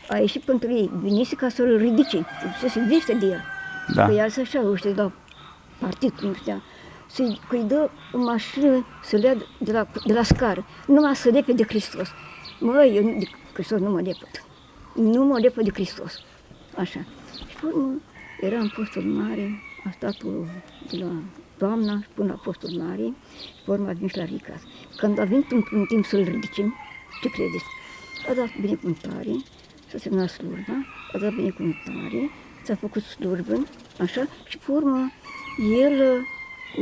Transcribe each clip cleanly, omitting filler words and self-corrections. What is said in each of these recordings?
A ieșit pentru ei, venise ca să-l ridice, să se veste de el. Da. Că el să așa, ăștia la partid, cum știa, că-i dă o mașină să le ia de la scară, numai să lepe de Hristos. Măi, eu de Hristos nu mă lepăt. Nu mă lepăt de Hristos. Așa. Și pe urmă, era în postul mare, a stat de la doamna până la postul mare, și pe urmă a venit la Ricas. Când a venit un timp să-l ridicem, ce credeți? A dat binecuvântare, s-a semnat slujba, a dat binecuvântare, s-a făcut slujbă, așa, și pe urmă, el,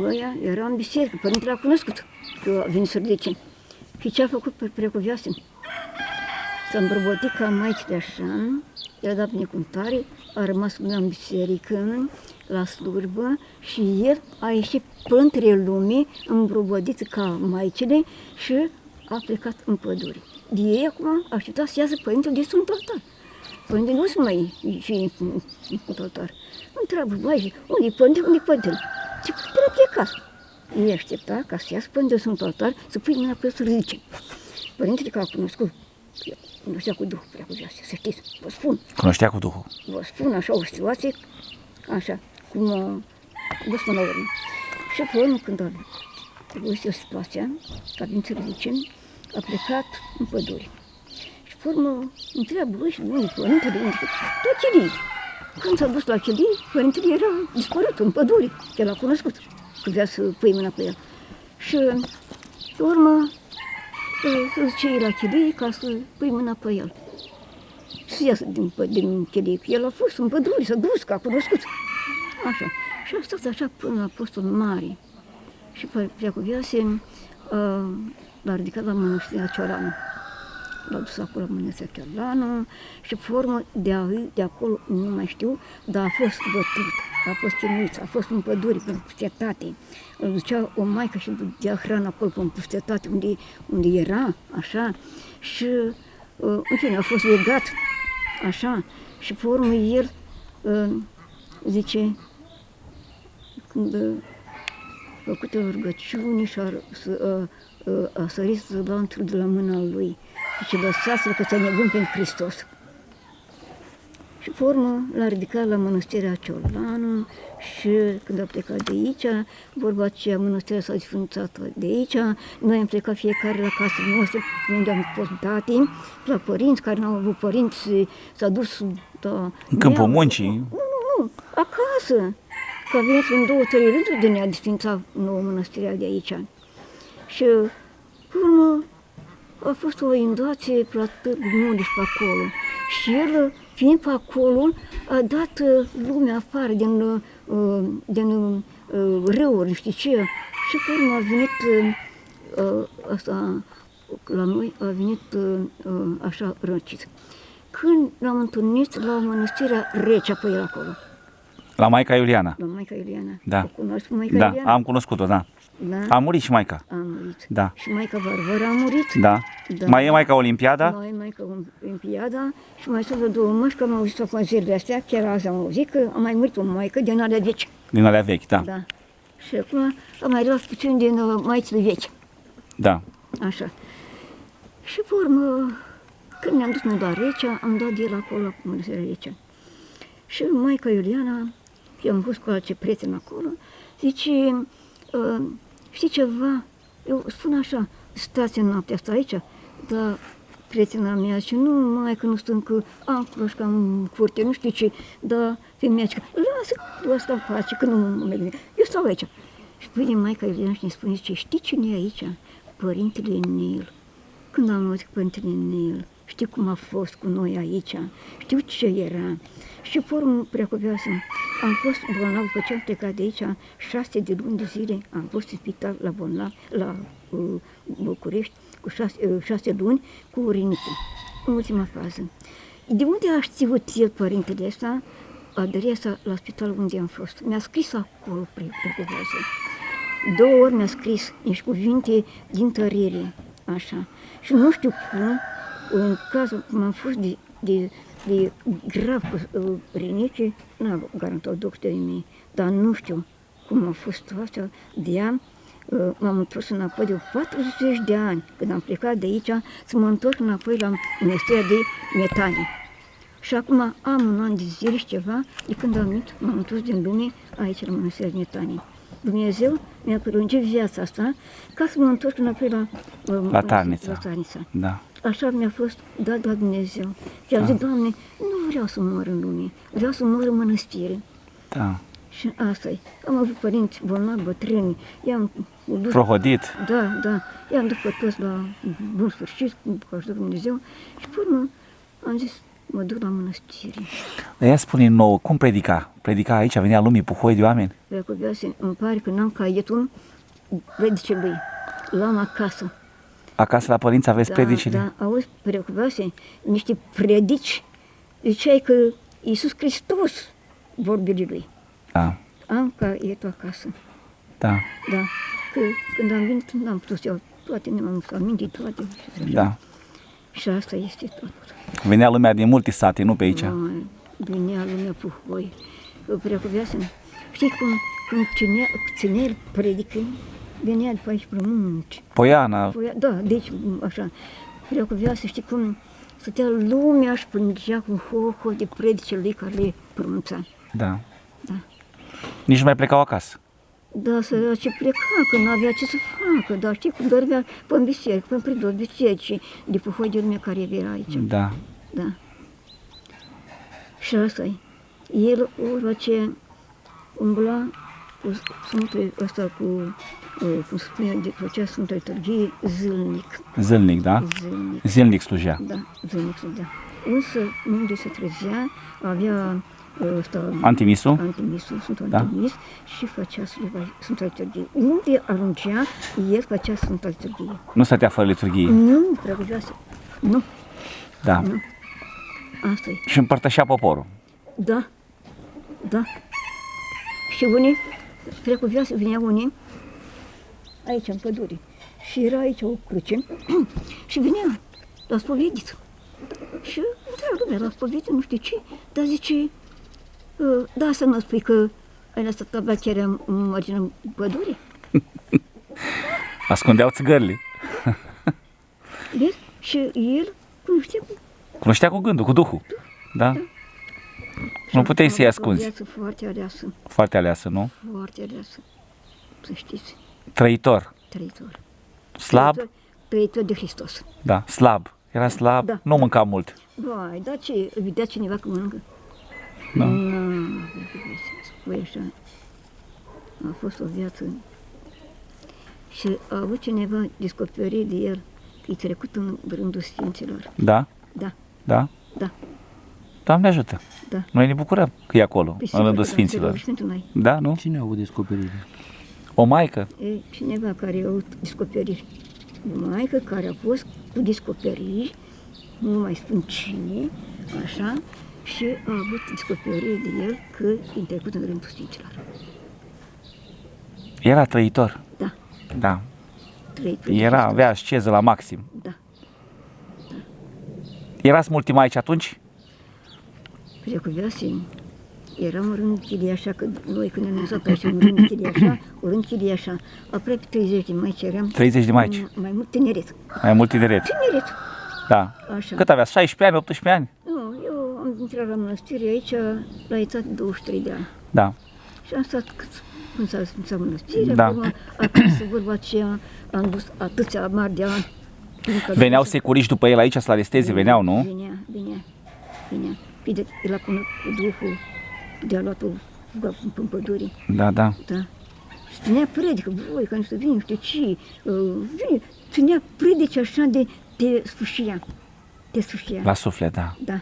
ăia, era în biserică, părintele a cunoscut că a venit să ridice. Și ce a făcut precuvioasem? S-a îmbărbotit ca maicile așa, i-a dat binecuvântare, a rămas în biserică, la slujbă, și el a ieșit printre lume, îmbrobodit ca maicile, și a plecat în pădure. De ei acum aștepta să iasă părintele de Sfânt Altar. Părintele nu se mai fi în Sfânt Altar. Întreabă, băi, unde-i părintele, unde-i părintele? Ce părintele a plecat? Ei aștepta ca să iasă părintele de Sfânt Altar, să pui mâna pe el să ridice. Părintele că a cunoscut, cunoștea cu Duhul Preacuvioase, să știți, vă spun. Cunoștea cu Duhul. Vă spun așa o situație, așa, cum vă spun la urmă. Și pe urmă, când a trebuit o situație, că a venit să ridice, a plecat în pădure. Și pe urmă întreabă, băi, și unde părintele, unde? La Chilii. Când s-a dus la Chilii, părintele era dispărut în pădure, că l-a cunoscut, că vrea să pui mâna pe el. Și pe urmă, să zice la Chilii ca să pui mâna pe el. Să iasă din Chilii, că el a fost în pădure, s-a dus, că a cunoscut. Așa. Și a stat așa până la postul mare. Și Preacuvioase l-a ridicat la Mănăstirea Cioranu. L-a dus acolo la Mănăstirea Cioranu și pe urmă de acolo nu mai știu, dar a fost bătut, a fost chinuit, a fost în pădure, în pustietate. Îl ducea o maică și dea hrană acolo în pustietate unde era, așa. Și în fine, a fost legat, așa. Și pe urmă el zice, când a făcut o rugăciune și a sărit lanțul de la mâna lui. Și lăsați-l că ți-a nebun pentru Hristos. Și pe urmă l-a ridicat la Mănăstirea Ciorlanu și când a plecat de aici, vorba aceea, mănăstirea s-a desfrunțat de aici, noi am plecat fiecare la casă noastră, unde am fost date, la părinți care n-au avut părinți, s-a dus în câmpul muncii? Nu, acasă. Că a venit în 2-3 rânduri de ne-a desfințat nouă mănăstirea de aici. Și, pe urmă, a fost o inundație pe la Târgu Mureș pe acolo. Și el, fiind pe acolo, a dat lumea afară din râuri, nu știu ce. Și pe urmă a venit asta, la noi, a venit așa răcit. Când l-am întâlnit la mănăstirea Recea pe el acolo. La Maica Iuliana? La Maica Iuliana. Da. O cunoști pe Maica Da, Iuliana? am cunoscut-o, da. Da? A murit și Maica. A murit. Da. Și Maica Varvara a murit. Da. Da. Mai e Maica Olimpiada? Mai e Maica Olimpiada și mai sunt două măști, că am auzit acum zilele astea, chiar azi am auzit că a mai murit o maică din alea vechi. Din alea vechi, da. Da. Și acum am mai luat puțin din maicile vechi. Da. Așa. Și pe urmă, când ne-am dus noi la Recea, am dat de el acolo la Mănăstirea Recea. Și Maica Iuliana, eu am fost cu alții prieteni acolo, zice, știi ceva, eu spun așa, stați în noaptea asta aici, dar prietena mea zice, nu, maică, nu stăm, că am culoșca în curte, nu știu ce, dar femeia zice, lasă, tu asta în pace, că nu mă merg, eu stau aici. Și vine Maica Iuliana și ne spune, zice, știi cine e aici? Părintele Nil. Când am auzit Părintele Nil, știu cum a fost cu noi aici, știu ce era. Și pe urmă, Preacuvioasă, am fost bolnav, după ce am plecat de aici, 6 de luni de zile, am fost în spital la bolnav, la București, cu 6 luni, cu uriniță, în ultima fază. De unde a știut el, părintele ăsta, adresa la spitalul unde am fost? Mi-a scris acolo, Preacuvioasă. 2 ori mi-a scris niște cuvinte din tărire, așa. Și nu știu cum, în cazul cum am fost de grav cu rinice, n-a garantat doctorii mei, dar nu știu cum a fost asta, de ea m-am întors înapoi de 40 de ani, când am plecat de aici, să mă întorc înapoi la mănăstirea de Metanie. Și acum am un an de zile și ceva, de când am venit, m-am întors din lume, aici la mănăstirea de Metanie. Dumnezeu mi-a prelungit viața asta ca să mă întorc înapoi La Tarnița. La Tarnița. Da. Așa mi-a fost dat la Dumnezeu. Și am zis, Doamne, nu vreau să mor în lume, vreau să mor în mănăstire. Da. Și asta e. Am avut părinți bolnavi, bătrâni, i-am dus... Prohodit. Da, i-am dus pe toți la bun sfârșit, cu ajutorul Dumnezeu. Și pe urmă am zis, mă duc la mănăstire. Dar ea spune nouă, cum predica? Predica aici, venea lumii puhoi de oameni? Preacuvioase, îmi pare că n-am caietul predicelui. L-am acasă. Acasă la părinți aveți predicile? Da, auzi, preacuvioase, niște predici. Ziceai că Iisus Hristos vorbire lui. Da. Am caietul acasă. Da. Da, că când am venit, n-am putut să iau toate, nu m-am amintit toate. Da. Și asta este tot. Venea lumea din multe sate, nu pe aici. Venea lumea puhoi. Preacuvioasă, știi cum ținea el predică, venea după aici pe munci. Poiana. Da, deci așa. Preacuvioasă, știi cum stătea lumea și plângea cu ho de predicele lui care le pronunța. Da. Da. Nici nu mai plecau acasă. Da, ce pleca, că nu avea ce să facă, dar știi cum dormea pe biserică, pe predot biserici, de puhoi de lumea care era aici. Da. Da. Și asta e. El, ora ce umbla cu Sfântul ăsta, cum se spune, de făcea Sfânta Liturghie, zilnic. Zilnic, da? Zilnic. Zilnic slujea. Da, zilnic slujea. Însă, unde se trezea, avea Antimisul, Sfântul Da. Antimis, și făcea Sfânta Liturghie. Unde aruncea, el făcea Sfânta Liturghie. nu stătea fără liturghie. Nu, preacuvioasă. Nu, Da. nu. Asta e. Și împărtășea poporul. Da, da. Și unii, preacuvioase, veneau unii aici, în pădure. Și era aici o cruce și venea la spovedit. Și întreabă lumea la spovedit, nu știu ce, dar zice, da, să nu spui că ai lăsat tabla chiar în marginea pădurii. Ascundeau țigările. Vezi? Și el cunoștea Cunoștea cu gândul, cu Duhul. Da? Nu puteai să-i ascunzi. O viață foarte aleasă, Foarte aleasă, nu? foarte aleasă. Să știți, Trăitor. trăitor. Slab? Trăitor de Hristos. Da, slab. Era slab, Da. nu mânca mult. Vai, dar ce, vedea cineva că mănâncă? Da. Nu, spui așa. A fost o viață. Și a avut cineva descoperiri de el, că e trecut în rândul Sfinților. Da? Da, Da? da, Doamne ajută. da. Noi ne bucurăm că e acolo, Păi în sigur rândul că da, Sfinților. Sfântul noi. Da, nu? Cine a avut descoperire? O maică? E cineva care a avut descoperiri. O maică care a fost cu descoperiri, nu mai spun cine, așa, și a avut descoperiri de el că e trecut în rândul Sfinților. Era trăitor. Da, Da. trăitor. Era, avea asceză la maxim. Da. Erați mulți aici atunci? Preacuvioase, eram rând Chiliașa, că noi când ne-am lăsat aici, în rând Chiliașa, rând Chiliașa, aproape 30 de maici eram. 30 de maici. Mai mult tineret. Mai mult tineret. Tineret, Da. așa. Cât aveați? 16 ani, 18 ani? Nu, eu am intrat la mănăstire aici la etat 23 de ani. Da. Și am stat când s-a sfințat mănăstirea, Da. acum, acasă, vorba aceea, am dus atâția mari de ani. Veneau securiști după el aici să-l aresteze, veneau, nu? Venea. Păi el a cu Duhul, de-a luat-o în pădure. Da, da. Da. Și ținea predică, voi, că nu știu, vine, nu știu ce, vine, ținea predici așa de sfârșia. De sfârșia. La suflet, da. Da.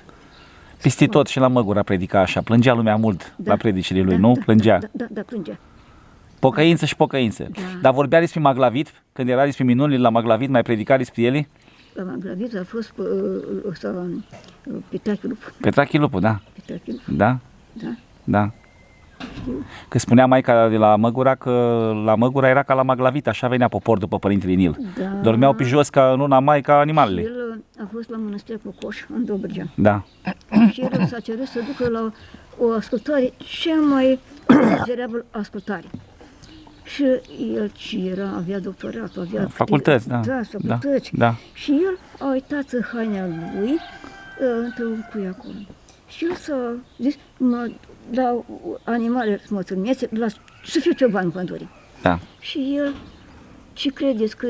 Peste tot și la Măgura predica așa. Plângea lumea mult la predicile lui, nu? Plângea. Da, plângea. Pocăință și pocăință. Da. Dar vorbea despre Maglavit? Când era despre minunile la Maglavit, mai predica despre ele? La Maglavit a fost Petrache Lupu. Petrache Lupu, da. Petrache Lupu, Da? da. Da. Știu. Că spunea maica de la Măgura că la Măgura era ca la Maglavit, așa venea popor după Părintele Nil. Da. Dormeau pe jos ca în una mai ca animalele. El a fost la Mănăstirea Cocoș, în Dobrogea. Da. Și el s-a cerut să ducă la o ascultare, cea mai mizerabilă ascultare. Și el ce era, avea doctoratul, avea... Facultăți, da. Da, facultăți. Da. Și el a uitat în haina lui, într-un cui acolo. Și el s-a zis, la animale mă turmeze, să fiu cioban în pădure. Da. Și el, ce credeți că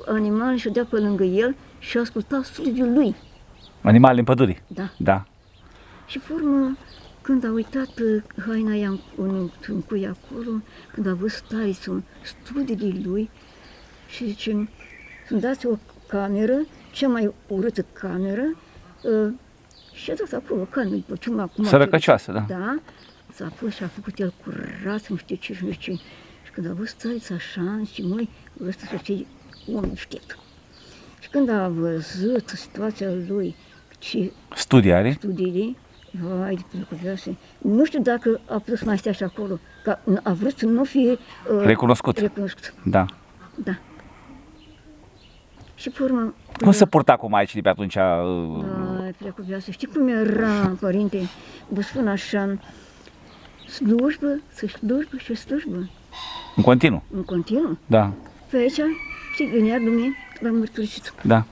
animalele și-o dea pe lângă el și asculta sunetul lui. Animalele în pădure. Da. Da. Și pe urmă, când a uitat haina aia în cui acolo, când a văzut taisul studiile lui și zice, îmi dați o cameră, cea mai urâtă cameră, și a dat acolo cameră, după ce acum... Sărăcăcioasă, da. Da, s-a pus și a făcut el curat, nu știu ce și nu știu ce. Și când a văzut taisul așa, și măi, ăsta să fie om deștept. Și când a văzut situația lui și Studiare. studiile, vai, de nu știu dacă a putut să mai stea și acolo, că a vrut să nu fie Recunoscut. recunoscut. Da. Da. Și pe urmă... Cum se purta cu maicile pe atunci? Da, preacuvioasă. Știi cum era, părinte? Vă spun așa, slujbă, să slujbă și slujbă. În continuu. În continuu. Da. Pe aici, știi, venea lumea la mărturisitul. Da.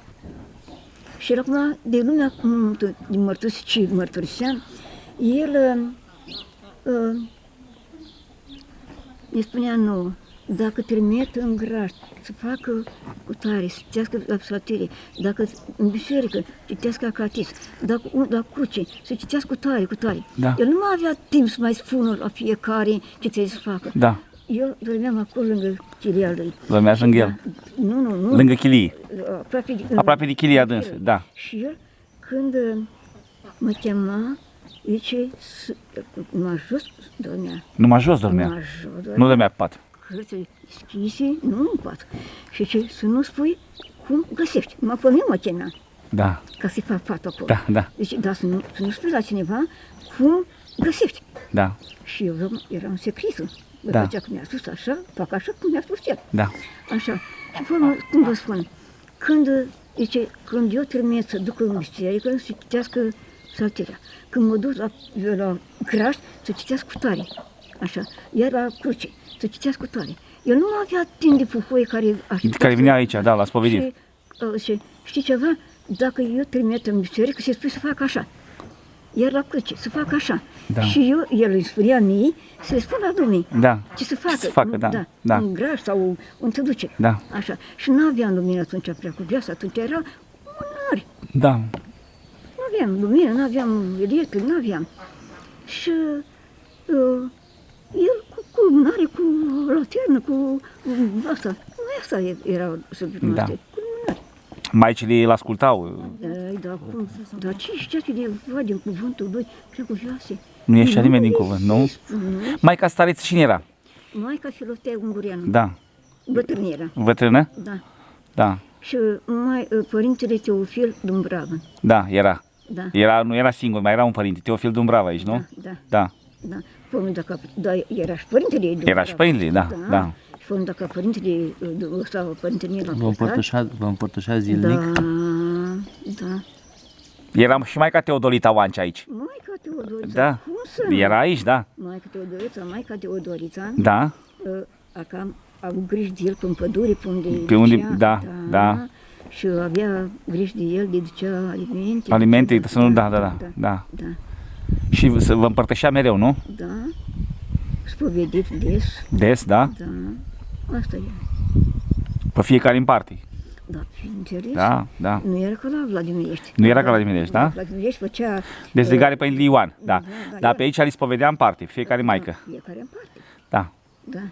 Și el acum, de lumea din mărturisitul ce mărturisea, el ne spunea nouă, dacă trimit în graș să facă cutare, să citească la psalterie, dacă în biserică citească acatis, dacă la cruce să citească cutare. Da. El nu mai avea timp să mai spună la fiecare ce trebuie să facă. Da. Eu dormeam acolo lângă chilia lui. Dormeați lângă el? Nu. Lângă chilie. Aproape de chilia dânsă, da. Și el, când mă chema, zice, numai jos dormea. Numai jos dormea. Numai jos dormea. Nu dormea pe pat. Cărțile deschise, nu în pat. Și ce, să nu spui cum găsești. Mă pe mine mă chemea, Da. ca să-i fac pat acolo. Da. Deci, dar să nu spui la cineva cum găsești. Da. Și eu eram secretă. Da. Făcea cum mi-a spus așa, fac așa cum mi-a spus el. Da. Așa. Și pe urmă, cum vă spun, când eu trimit să duc în biserică, să citească psalteria. Când mă duc la graș, să citească cutare. Așa. Iar la cruce, să citească cutare. El nu avea timp de pufoie care vinea aici, da, la spovedire. Și știi ceva? Dacă eu trimit în biserică, se spune să fac așa. Iar la cruce, să fac așa. Da. Și el îi spunea mie să le spun la Dumnezeu. Da. Ce să facă. Ce să facă, da. Un graș sau un tăduce. Da. Așa. Și nu aveam lumină atunci prea cu viața, atunci era mânări. Da. Nu aveam lumină, nu aveam electric, nu aveam. Și el cu lumânare, cu lanternă, cu asta. Nu asta era slujba noastră, cu lumânare. Maicile îl ascultau. Dar ce știați de din cuvântul lui, prea cu vioase? Nu ieșea nimeni din cuvânt, nu? Maica stareță cine era? Maica Filotea Ungureanu. Da. Bătrân era. Bătrână? Da. Da. Și părintele Teofil Dumbrava. Da, era. Da. Nu era singur, mai era un părinte, Teofil Dumbrava aici, nu? Da. Era și părintele Dumbrava. Era și părintele, da. Și până dacă părintele sau părintele Vă împărtășea zilnic? Da. Era și maica Teodolita Oancea aici. Maica Teodorița. Da. Cum să nu? Era aici, da. Maica Teodorița. Da. Am avut grijă de el în pădure, pe unde da. Și avea grijă de el, de ducea alimente. Alimente, să nu, da. Și vă împărtășea mereu, nu? Da. Spovedit des. Des, da? Da. Asta e. Pe fiecare în parte. Da, înțeles? Da. Nu era ca la Vladimirești. Nu era ca la Vladimirești, da? Vladimirești făcea... Dezlegare pe Ioan, da. Da, Dar pe aici li spovedea în parte, fiecare maică. Fiecare în parte. Da. Da.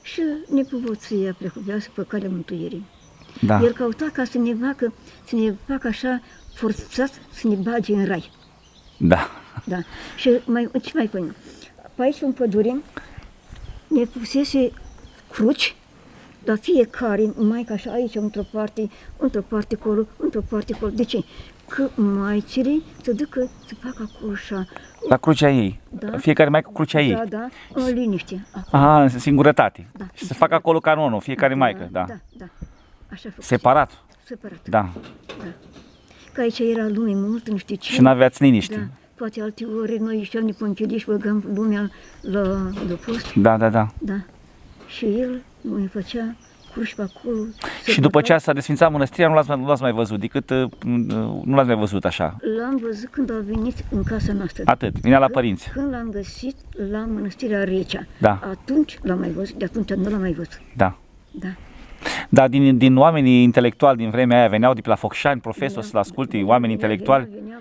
Și nepovăția precuveasă pe calea mântuirii. Da. El căuta ca să ne facă așa forțat să ne bage în rai. Da. Da. Și ce mai pune? Pe aici, în pădure, ne pusese cruci, dar fiecare, maica așa aici, într-o parte acolo, într-o parte acolo. De ce? Că maicile se ducă să facă acolo așa. La crucea ei. Da. Fiecare maică cu crucea ei. Da, în liniște. Aha, în singurătate. Da. Și să facă acolo canonul, fiecare maică, da. Da. Așa făcut. Separat. Da. Da. Că aici era lume mult, nu știu ce. Și n-aveați liniște. Da. Poate alte ore noi ieșeam de pe închidie și băgam lumea la post. Da. Da. Și el mai făcea cruci pe acolo. Și după ce s-a desfințat mănăstirea, nu l-ați mai văzut, decât nu l-ați mai văzut așa. L-am văzut când a venit în casa noastră. Atât, vinea la părinți. Când l-am găsit la mănăstirea Recea. Da. Atunci l-am mai văzut, de atunci nu l-am mai văzut. Da. Da. Da, din oamenii intelectuali din vremea aia veneau de pe la Focșani, profesori să-l asculte, oameni intelectuali. Veneau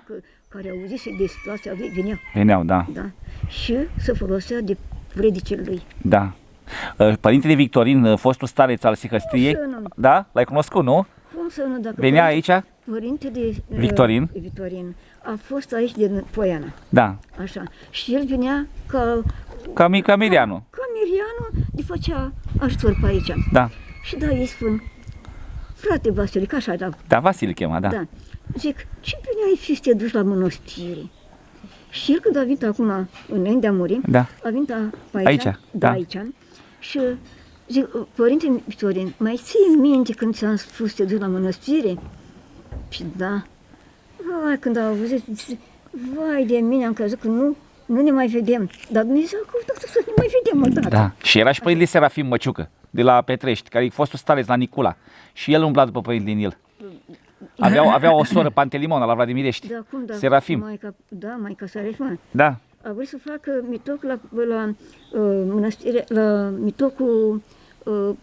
care auzise de situația lui, veneau. Veneau, da. Da. Și se folosea de predicile lui. Da. Părintele Victorin, fostul stareț al Sihăstriei, Cum să nu? da? L-ai cunoscut, nu? Cum să nu, dacă Venea aici? Părintele Victorin? Victorin a fost aici din Poiana. Da. Așa. Și el venea ca Ca Mirianu. Ca Mirianu de făcea ajutor pe aici. Da. Și da, îi spun, frate Vasilic, așa da. Da, Vasile chema, da. Da. Zic, ce bine ai fi să te duci la mănăstire? Și el când a venit acum, înainte de a muri, Da. a venit pe aici, Aici, da, da. aici, și zic, părinte Victorin, mai ții minte când ți-am spus să te duci la mănăstire? Și da. Vai, când a auzit, zice, vai de mine, am crezut că nu ne mai vedem. Dar Dumnezeu a căutat să ne mai vedem odată. Da. Și era și părintele Serafim Măciucă, de la Petrești, care e fostul stareț la Nicula. Și el umbla după părintele Nil. Avea o soră, Pantelimona, la Vladimirești. Da, cum, da, Serafim. Maica Serafim. Da. A vrut să facă mitoc la mănăstire, la mitocul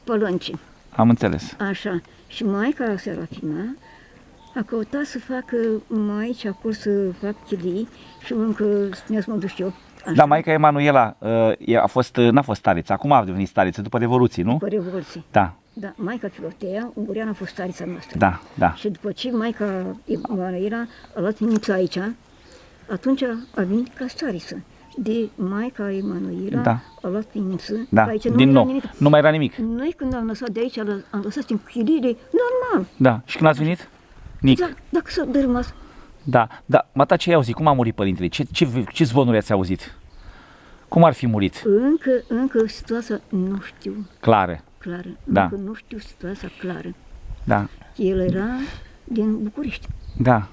Pălăncii. Am înțeles. Așa. Și Maica Serafima a căutat să facă mai aici, acolo, să facă chilii și încă spunea să mă duc și eu. Așa. Da, Maica Emanuela n-a fost stareță, acum a devenit stareță, după Revoluție, nu? După Revoluție. Da, Da, Maica Filotea, Ungureana a fost starița noastră. da, da. Și după ce Maica Emanuela a luat minuța aici, atunci a venit ca stariță. De Maica Emanuela Da. a luat minuță, Da, aici din era nou, nimic. nu mai era nimic. Noi când am lăsat de aici, am lăsat în chilire, normal. Da, și când ați venit? Nic. Da, dacă s-a dărâmas. Da, da. Mata, ce ai auzit? Cum a murit părintele? Ce zvonuri ați auzit? Cum ar fi murit? Încă situația nu știu Clară. clară. Da. Încă nu știu situația clară. Da, El era din București. da.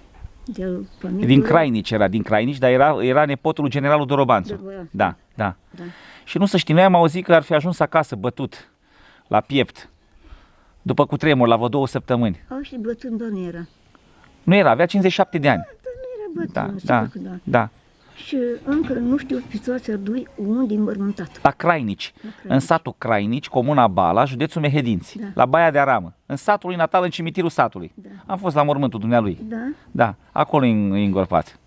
De familie. Din Crainici era, din Crainici, dar era nepotul lui generalul Dorobanțu. Dorobanțu. Da, da. Da. Și nu să știm, noi am auzit că ar fi ajuns acasă bătut, la piept, după cutremur, la vreo 2 săptămâni. Au și bătut, doar nu era. Nu era, avea 57 de ani. Dar nu era bătut, Da, sigur da, că da. da. Și încă nu știu situația lui unde e înmormântat. La Crainici, Crainici. în satul Crainici, comuna Bala, județul Mehedinți, Da. la Baia de Aramă, în satul lui natal, în cimitirul satului. Da. Am fost la mormântul dumnealui. Da? Da, acolo e îngorpat.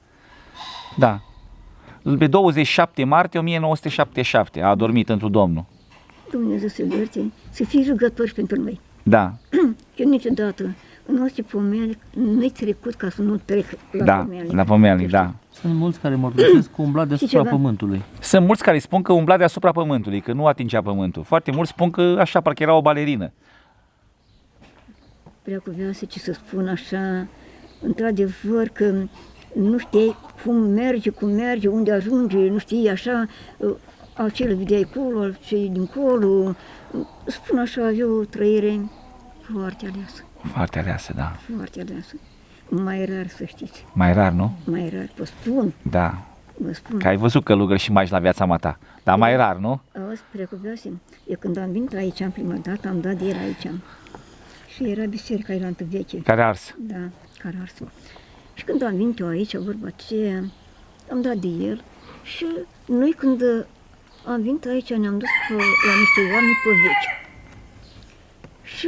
Da. Pe 27 martie 1977 a adormit într Domnul. Dumnezeu să ierte, să fii rugători pentru noi. Da, Că niciodată, în orice pomenit, nu-i trecut ca să nu trec la da, pomenit. la pomealnic, da. Sunt mulți care mărturisesc că umbla deasupra ceva? pământului. Sunt mulți care spun că umbla deasupra pământului, că nu atingea pământul. Foarte mulți spun că așa, parcă era o balerină. Preacuvioasă, ce să spun așa, într-adevăr că nu știai cum merge, unde ajunge, nu știi așa, acele vedeai acolo, cei dincolo, spun așa, avea o trăire foarte aleasă, Foarte aleasă, da. foarte aleasă. Mai rar, să știți, Mai rar, nu? mai rar, vă spun, Da. vă spun. Că ai văzut călugări și mai la viața mea ta. Dar mai rar, nu? Auzi, preacuvioasă, eu când am venit aici, în prima dată, am dat de el aici. Și era biserica, era întâi veche. Care a ars. Da, care arsă. Și când am venit eu aici, vorba aceea, am dat de el și noi când am venit aici ne-am dus la niște oameni pe vechi. Și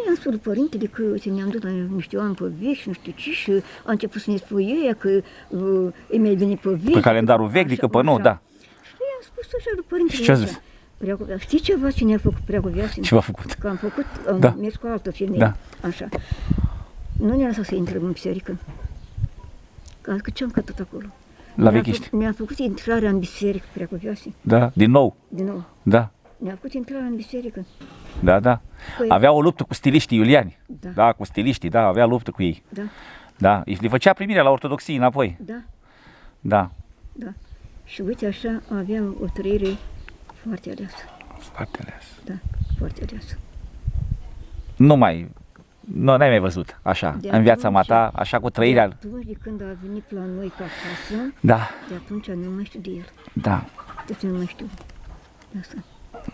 i-am spus lui părintele că uite, ne-am dus la niște oameni pe vechi și nu știu ce și a început să ne spui ei că e mai bine pe vechi. Pe calendarul vechi decât pe nou, da. Și i-am spus așa lui părintele. Și ce a ăsta. zis? Știi ceva ce ne-a făcut Preacuvioasă? Ce v-a făcut? Că am făcut, am Da. mers cu altă femeie, Da. așa. Nu ne-a lăsat să intrăm în biserică. Că ce-am cătat acolo. La vechiști. Mi-a făcut intrarea în biserică, Preacuvioasă, Da, din nou. din nou. Da, Mi-a făcut intrarea în biserică. da, da. Păi- Avea o luptă cu stiliștii iuliani. Da. Da, cu stiliștii, da, avea luptă cu ei. Da, Da, le făcea primirea la ortodoxie înapoi. da, Da. da. Și uite așa, avea o trăire foarte aleasă. Foarte ales. Da, foarte aleasă. Nu, n-ai mai văzut așa, De în viața atunci- ta, așa cu trăirea. De atunci de când a venit la noi pe acasă, Da, de atunci nu mai știu de el. da. De atunci nu mai știu de asta.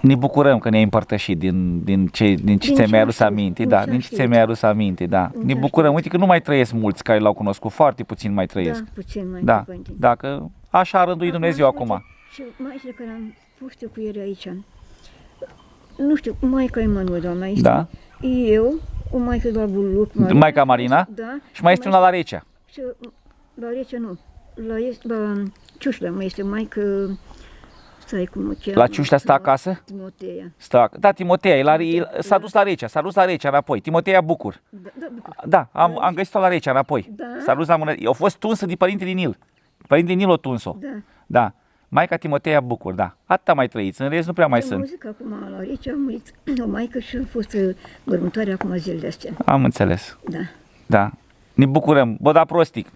Ne bucurăm că ne-ai împărtășit din ce ți-ai ce adus am aminte, știut, da, din ce din am ce știut. ți-ai adus aminte, da. Din Ne ce am bucurăm, știut. uite că nu mai trăiesc mulți care l-au cunoscut, foarte puțin mai trăiesc. Da, puțin mai Da, părinții. dacă așa a rânduit Dumnezeu uite, acum. Și maicile care am fost eu cu ele aici, nu știu, maica Emanuel, doamna, este Da. eu, o maică la Buluc, Maica Marina? da, Și mai este una la Recea. Și la Recea nu, la Ciușlea mai este maică, stai cum o cheamă. La Ciușlea stă acasă? Timoteea. Da, Timoteea, s-a dus la Recea înapoi. Timoteea Bucur. Da, da, Bucur. Da, am găsit-o la Recea înapoi. Da. S-a dus la mână. A fost tunsă de părintele Nil. Părintele Nil o tuns-o. Da. Da. Maica Timoteea Bucur, da. Atâta mai trăiți, în rest nu prea mai Am sunt. auzit că acum la Recea a murit o maică și a fost mormântarea acum zilele astea. Am înțeles. Da. Da. Ne bucurăm. Bă, da prostic.